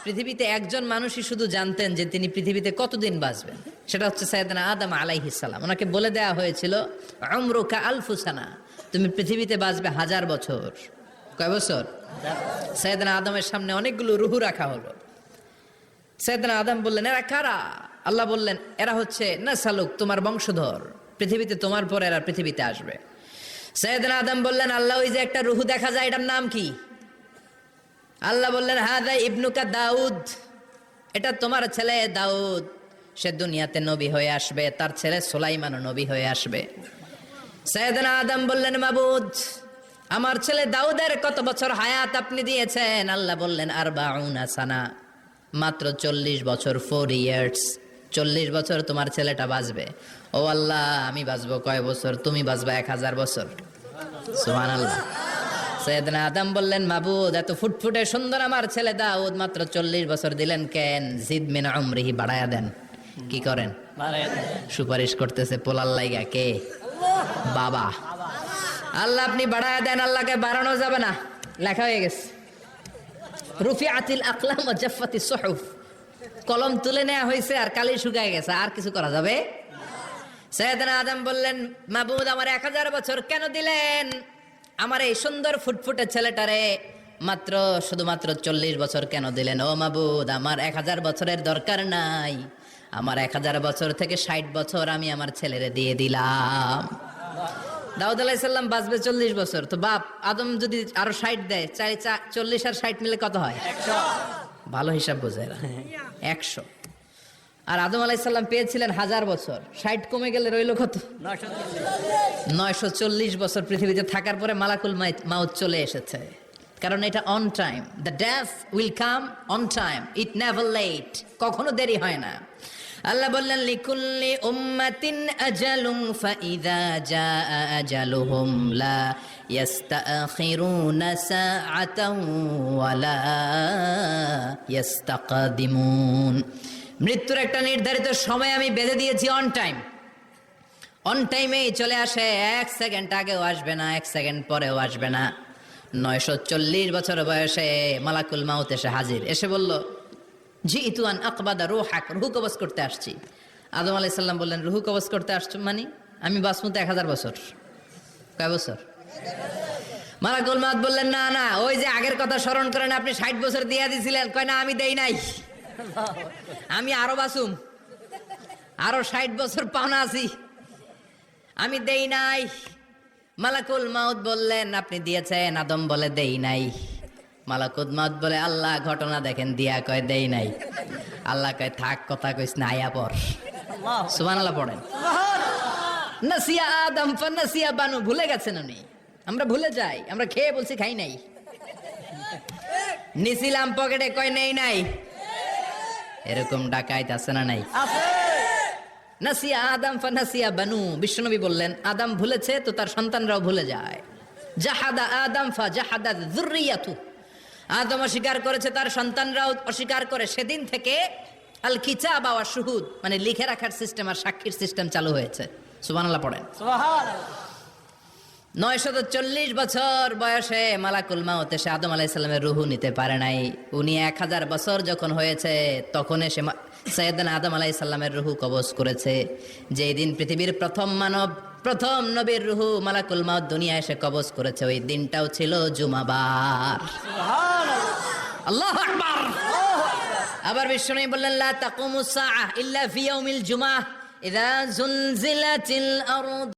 পৃথিবীতে একজন মানুষই শুধু জানতেন যে তিনি পৃথিবীতে কতদিন বাঁচবেন, সেটা হচ্ছে সাইয়েদনা আদম আলাইহিস সালাম। ওনাকে বলে দেওয়া হয়েছিল উমরুকা আলফু সানা, তুমি পৃথিবীতে বাঁচবে 1000 বছর। কয় বছর? সাইয়েদনা আদমের সামনে অনেকগুলো রুহু রাখা হলো। সাইয়েদনা আদম বললেন, এরা কারা? আল্লাহ বললেন, এরা হচ্ছে নাসালুক, তোমার বংশধর, পৃথিবীতে তোমার পরে এরা পৃথিবীতে আসবে। সাইয়েদনা আদম বললেন, আল্লাহ ওই যে একটা রুহু দেখা যায়, এটার নাম কি? আল্লাহ বললেন, হাদা ইবনুকা দাউদ, এটা তোমার ছেলে দাউদ, সে দুনিয়াতে নবী হয়ে আসবে, তার ছেলে সুলাইমানও নবী হয়ে আসবে। সাইয়েদনা আদম বললেন, মাবুদ, আমার ছেলে দাউদের কত বছর হায়াত আপনি দিয়েছেন? আল্লাহ বললেন, 40 সানা, মাত্র 40 বছর, 4 ইয়ার্স, 40 বছর তোমার ছেলেটা বাঁচবে। ও আল্লাহ, আমি বাঁচবো কয় বছর? তুমি বাঁচবা 1000 বছর। সুবহানাল্লাহ। সাইয়েদনা আদম বললেন, মাবুদ, এত ফুটফুটে সুন্দর আমার ছেলে দাউদ, মাত্র 40 বছর দিলেন কেন? জিদ মিন উমরিহি, বাড়ায়া দেন। কি করেন? সুপারিশ করতেছে পোলার লাইগা। কে? বাবা। আল্লাহ আপনি বাড়ায়া দেন। আল্লাহকে বাড়ানো যাবে না, লেখা হয়ে গেছে। রুফিআতিল আকলাম ওয়া জাফফাতিস সুহুফ, কলম তুলে নেওয়া হয়েছে আর কালি শুকায় গেছে, আর কিছু করা যাবে? সাইয়েদনা আদম বললেন, মাবুদ, আমার 1000 বছর কেন দিলেন? আমার এই সুন্দর ফুটফুটে ছেলেটারে মাত্র শুধুমাত্র 40 বছর কেন দিলেন? ও মাবুদ, আমার 1000 বছরের দরকার নাই, আমার 1000 বছর থেকে 60 বছর আমি আমার ছেলেরে দিয়ে দিলাম। দাউদ আলাইহিস সালাম বাঁচবে 40 বছর, তো বাপ আদম যদি আরো 60 দেয়, 40 আর 60 মিলে কত হয়? 100। ভালো হিসাব বোঝে 100। আর আদম আলাইহিস সালাম পেয়েছিলেন 1000 বছর, 60 কমে গেলে রইল কত? 940 বছর পৃথিবীতে থাকার পরে মালাকুল মাউত চলে এসেছে। কারণ এটা on time, the death will come on time, it never late, কখনো দেরি হয় না। আল্লাহ বললেন, লিকুল্লি উম্মাতিন আজালুন ফাইযা জাআ আজালুহুম লা ইস্তাখিরুনা সাআতান ওয়া লা ইস্তাকদিমুন। মৃত্যুর একটা নির্ধারিত সময় আমি বেঁধে দিয়েছি, অন টাইম, অন টাইমেই চলে আসে, 1 সেকেন্ড আগেও আসবে না, 1 সেকেন্ড পরেও আসবে না। 940 বছর বয়সে মালাকুল মাউত এসে হাজির, এসে বলল, জিইতু আন আকবাদা রূহাক, রূহ কবজ করতে আসছি। আদম আলাইহিস সালাম বললেন, রূহ কবজ করতে আসছো মানে? আমি বাঁচবো তো 1000 বছর। কয় বছর? মালাকুল মাউত বললেন, না না, ওই যে আগের কথা স্মরণ করেন, আপনি 60 বছর দিয়ে দিয়েছিলেন। কয় না, আমি দেই নাই, আমি আরো বাঁচুম, আরো 60 বছর পাওনা আছি, আমি দেই নাই। মালাকুল মাউত বললেন, আপনি দিয়েছেন? আদম বলে, দেই নাই। মালাকুল মাউত বলে, আল্লাহ ঘটনা দেখেন, দিয়া কয় দেই নাই। আল্লাহ কয়, থাক, কথা কইস না, আয়া পর। সুবহানাল্লাহ পড়েন। নাসিয়া আদম ফানাসিয়া বানু, ভুলে গেছেন উনি। আমরা ভুলে যাই, আমরা খেয়ে বলছি খাই নাই, নিছিলাম পকেটে, কয় নেই নাই। এরকম ডাকাইত আছে না নাই? নাসিয়া আদম ফানাসিয়া বানু, বিশ্বনবী বললেন, আদম ভুলেছে তো তার সন্তানরাও ভুলে যায়। জাহাদা আদম ফা জাহাদাত যুররিয়াতু, আদম অস্বীকার করেছে, তার সন্তানরাও অস্বীকার করে। সেদিন থেকে আল কিতাব ওয়া শুহুদ, মানে লিখে রাখার সিস্টেম আর সাক্ষীর সিস্টেম চালু হয়েছে। সুবহানাল্লাহ পড়েন। সুবহানাল্লাহ। 940 বছর বয়সে মালাকুল মাউত এসে আদম আলাইহিস সালামের রূহ নিতে পারে নাই। উনি 1000 বছর যখন হয়েছে তখন এসে সাইয়েদনা আদম আলাইহিস সালামের রূহ কবজ করেছে। যেই দিন পৃথিবীর প্রথম মানব, প্রথম নবীর রূহ মালাকুল মাউত দুনিয়া এসে কবজ করেছে, ওই দিনটাও ছিল জুমাবার। সুবহানাল্লাহ, আল্লাহু আকবার। আবার বিশ্বনবী বললেন, লা তাকুমুস সাআহ ইল্লা ফি ইয়াউমিল জুমআহ ইযা জুলজিলাতিল আরদ।